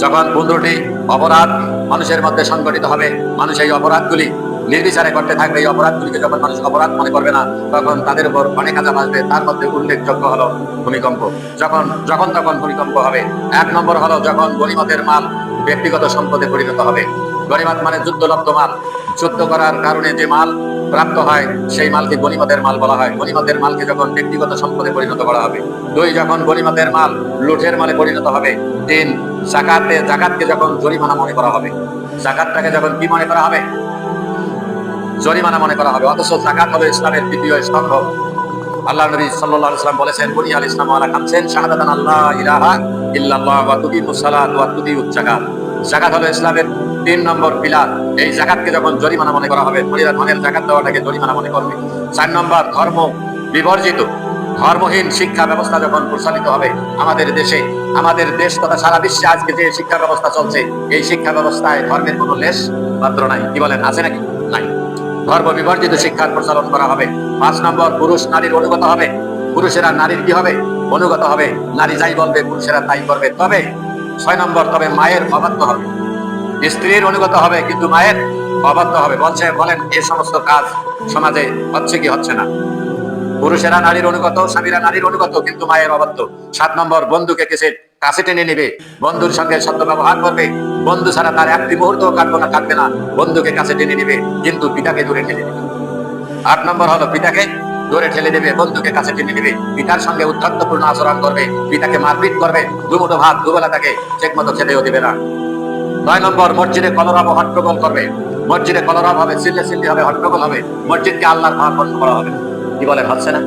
যখন 15টি অপরাধ মানুষের মধ্যে সংগঠিত হবে, মানুষ এই অপরাধগুলি নির্বিচারে করতে থাকবে, এই অপরাধগুলিকে যখন মানুষ অপরাধ মনে করবে না, তখন তাদের উপর অনেক আযাব আসবে। তার মধ্যে উল্লেখযোগ্য হলো ভূমিকম্প। যখন যখন তখন ভূমিকম্প হবে। 1 নম্বর হলো যখন গনিমতের মাল ব্যক্তিগত সম্পদে পরিণত হবে। গনিমত মানে যুদ্ধলব্ধ মাল। যুদ্ধ করার কারণে যে মাল প্রাপ্ত হয় সেই মালকে গনিমতের মাল বলা হয়। গনিমতের মালকে যখন ব্যক্তিগত সম্পদে পরিণত করা হবে। 2, যখন গনিমতের মাল লুঠের মালে পরিণত হবে। 3, জাকাতকে যখন জরিমানা মনে করা হবে। জাকাতটাকে যখন কি মনে করা হবে? জরিমানা মনে করা হবে। অথচ জাকাত হলো ইসলামের তৃতীয় স্তম্ভ। আল্লাহ নবী সাল্লাল্লাহু আলাইহি ওয়াসাল্লাম বলেছেন, বুনিয়াল ইসলামু আলা খামসিন শাহাদাতান আল্লা ইলাহা ইল্লাল্লাহ ওয়া তুকিমুস সালাত ওয়া তুতিউজ যাকাত। যাকাত হলো ইসলামের 3 নম্বর পিলার। এই যাকাতকে যখন জরিমানা মনে করা হবে, ধনের যাকাত দেওয়াটাকে জরিমানা মনে করবে। 4 নম্বর ধর্ম বিবর্জিত, ধর্মহীন শিক্ষা ব্যবস্থা যখন প্রচলিত হবে আমাদের দেশে, আমাদের দেশ তথা সারা বিশ্বে আজকে যে শিক্ষা ব্যবস্থা চলছে, এই শিক্ষা ব্যবস্থায় ধর্মের কোনো লেশ মাত্র নাই। কি বলেন, আছে নাকি? নাই। ধর্ম বিবর্জিত শিক্ষার প্রচলন করা হবে। 5 নম্বর পুরুষ নারীর অনুগত হবে। পুরুষেরা নারীর কি হবে? অনুগত হবে। নারী যাই বলবে পুরুষেরা তাই করবে। তবে 6 নম্বর, তবে মায়ের অবাধ্য হবে। স্ত্রীর অনুগত হবে কিন্তু মায়ের অবাধ্য হবে। বলেন এই সমস্ত কাজ সমাজে হচ্ছে কি হচ্ছে না? পুরুষেরা নারীর অনুগত, স্বামীরা নারীর অনুগত, কিন্তু মায়ের অবাধ্য। 7 নম্বর বন্ধুকে কাছে টেনে নেবে, বন্ধুর সঙ্গে সত্য ব্যবহার করবে। বন্ধু ছাড়া তার একটি মুহূর্ত কাটবে না। বন্ধুকে কাছে টেনে নেবে কিন্তু পিতাকে দূরে ঠেলে দেবে। 8 নম্বর হলো পিতাকে দূরে ঠেলে দেবে, বন্ধুকে কাছে টেনে নেবে। পিতার সঙ্গে উদ্ধত্যপূর্ণ আচরণ করবে, পিতাকে মারপিট করবে, দুমুঠো ভাত দুবেলা তাকে ঠিক মতো খেতেও দিবে না। 9 নম্বর মসজিদে কলরব ও হট্টগোল করবে। মসজিদে কলরব হবে, চিল্লাচিল্লি হবে, হট্টগোল হবে। মসজিদকে আল্লাহর ঘর বন্ধ করা হবে। কি বলেন, হচ্ছে না?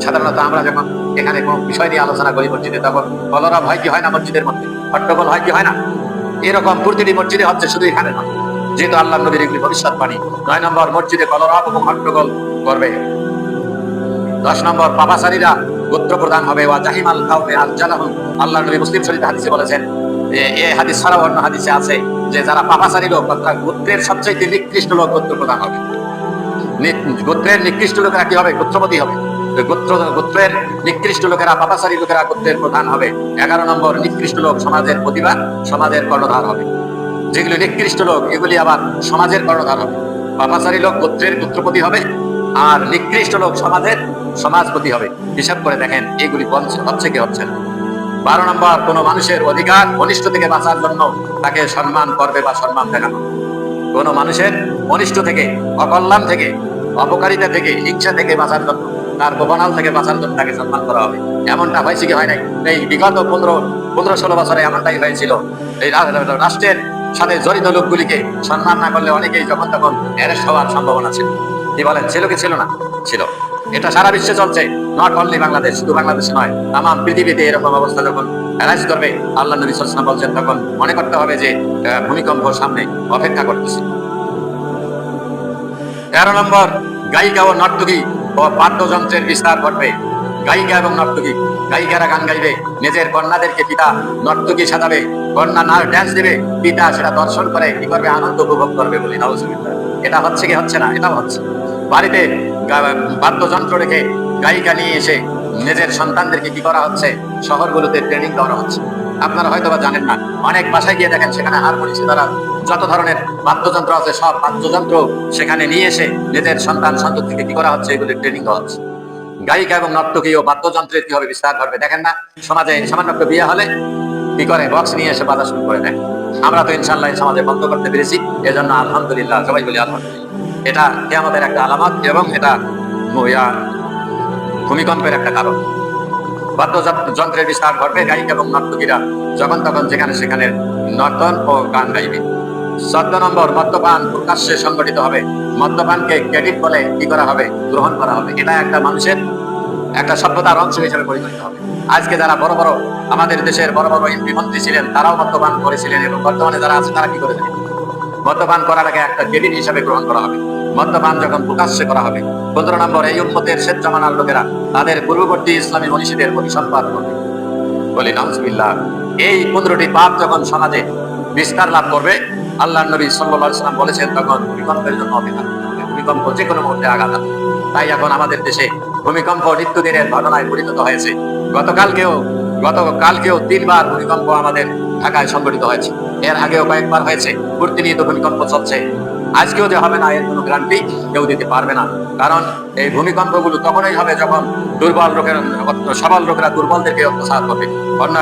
সাধারণত আমরা যখন এখানে কোনো বিষয় নিয়ে আলোচনা করি মসজিদে, তখন কলরব হয় কি হয় না? মসজিদের মধ্যে হট্টগোল হয় কি হয় না? এরকম প্রতিটি মসজিদে হচ্ছে, শুধু এখানে নয়, যেহেতু আল্লাহ নবীর এগুলি ভবিষ্যৎবাণী। 9 নম্বর মসজিদে কলরব এবং হট্টগোল করবে। 10 নম্বর পাপাচারীরা গোত্র প্রদান হবে। ওয়া জাহিমাল কাউমে আলজালাহুম। আল্লাহ নবী মুসলিম শরীফ হাদিসে বলেছেন, এই হাদিস ছাড়াও অন্য হাদিসে আছে যে যারা পাপাচারী লোক, অর্থাৎ গোত্রের সবচেয়ে নিকৃষ্ট লোক গোত্র প্রদান হবে। গোত্রের নিকৃষ্ট লোকেরা কি হবে? গোত্রপতি হবে। গোত্রের নিকৃষ্ট লোকেরা, পাপাচারী লোকেরা গোত্রের প্রধান হবে। 11 নম্বর নিকৃষ্ট লোক সমাজের প্রতিভা, সমাজের কর্ণধার হবে। যেগুলি নিকৃষ্ট লোক এগুলি আবার সমাজের কর্ণধার হবে। পাপাচারী লোক গোত্রের গোত্রপতি হবে, আর নিকৃষ্ট লোক সমাজের সমাজপতি হবে। হিসাব করে দেখেন এগুলি হচ্ছে কি হচ্ছে না? 12 নম্বর কোন মানুষের অধিকার অনিষ্ট থেকে বাঁচার জন্য তাকে সম্মান করবে বা সম্মান দেখানো। কোন মানুষের অনিষ্ট থেকে, অকল্যাণ থেকে, অপকারিতা থেকে, হিংসা থেকে বাঁচার জন্য, তার গোপনাল থেকে বাঁচার জন্য তাকে সম্মান করা হবে। এমনটা হয়েছে কি হয় নাই? এই বিগত 15-16 বছরে এমনটাই হয়েছিল। এই রাষ্ট্রের সাথে জড়িত লোকগুলিকে সম্মান না করলে অনেকেই যখন তখন অ্যারেস্ট হওয়ার সম্ভাবনা ছিল। কি বলেন, ছিল কি ছিল না? ছিল। এটা সারা বিশ্বে চলছে, নট অনলি বাংলাদেশ। শুধু বাংলাদেশ নয়, তাম পৃথিবীতে এরকম অবস্থা যখন অ্যারেস্ট করবে, আল্লাহ নবী সাল্লাল্লাহু আলাইহি ওয়াসাল্লাম বলছেন তখন মনে করতে হবে যে ভূমিকম্প সামনে অপেক্ষা করতেছে। 13 নম্বর গায়িকা ও নর্তকী ও বাদ্যযন্ত্রের বিস্তার ঘটবে। গায়িকা এবং নর্তকী, গায়িকারা গান গাইবে, নিজের কন্যাদেরকে পিতা নর্তকী সাজাবে, কন্যা ড্যান্স দেবে, পিতা সেটা দর্শন করে কি করবে? আনন্দ উপভোগ করবে। বলি নাউজুবিল্লাহ। এটা হচ্ছে কি হচ্ছে না? এটাও হচ্ছে। বাড়িতে বাদ্যযন্ত্র রেখে গায়িকা নিয়ে এসে নিজের সন্তানদেরকে কি করা হচ্ছে? শহরগুলোতে ট্রেনিং দেওয়া হচ্ছে। আপনারা হয়তো বা জানেন না, অনেক বাসায় গিয়ে দেখেন সেখানে হারমোনিয়াম দ্বারা যত ধরনের বাদ্যযন্ত্র আছে সব বাদ্যযন্ত্র সেখানে নিয়ে এসে নিজের সন্তান সন্ততিকে কি করা হচ্ছে? এগুলি ট্রেনিং দেওয়া হচ্ছে। গায়িকা এবং নর্তকী ও বাদ্যযন্ত্রের কি হবে? বিস্তার ঘটবে। দেখেন না, সমাজে সামান্য একটা বিয়ে হলে কি করে? বক্স নিয়ে এসে বাজা শুরু করে দেয়। আমরা তো ইনশাআল্লাহ সমাজে বন্ধ করতে পেরেছি, এজন্য আলহামদুলিল্লাহ, সবাই বলি আলহামদুলিল্লাহ। এটা কিয়ামতের একটা আলামত এবং এটা ভূমিকম্পের একটা কারণ। বাদ্যযন্ত্রের বিস্তার ঘটবে। গায়িকা এবং নর্তকীরা যখন তখন যেখানে সেখানে নর্তন ও গান গাইবে। 14 নম্বর মদ্যপান প্রকাশ্যে সংগঠিত হবে। মদ্যপানকে ক্রেডিট বলে কি করা হবে? গ্রহণ করা হবে। এটা একটা মানুষের একটা সভ্যতার অংশ হিসেবে পরিগণিত হবে। আজকে যারা বড় বড় আমাদের দেশের বড় বড় এমপি মন্ত্রী ছিলেন তারাও মদ্যপান করেছিলেন, এবং বর্তমানে যারা আছে তারা কি করে জানেন? মদ্যপান করাটাকে একটা ক্রেডিট হিসেবে গ্রহণ করা হবে। মদ্যপান যখন প্রকাশ্যে করা হবে। 15 নম্বর এই উম্মতের শেষ জামানার লোকেরা তাদের পূর্ববর্তী ইসলামী মনীষীদের প্রতি সম্পাদ করবে। বলি নাউজুবিল্লাহ। এই 15টি পাপ যখন সমাজে বিস্তার লাভ করবে, আল্লাহ নবী সাল্লাল্লাহু আলাইহি ওয়াসাল্লাম বলেছেন তখন ভূমিকম্পের জন্য অপেক্ষা করতে হবে। ভূমিকম্প যে কোনো মুহূর্তে আঘাত আসবে। তাই এখন আমাদের দেশে ভূমিকম্প নিত্যদিনের ঘটনায় পরিণত হয়েছে। গতকালকেও 3বার ভূমিকম্প আমাদের ঢাকায় সংঘটিত হয়েছে, এর আগেও কয়েকবার হয়েছে, প্রতিনিয়ত ভূমিকম্প চলছে। আজকেও যে হবে না এর কোনো গ্যারান্টি কেউ দিতে পারবে না। কারণ এই ভূমিকম্পগুলো তখনই হবে যখন দুর্বল লোকেরা, সবল লোকেরা দুর্বলদেরকে অত্যাচার করবে। অন্য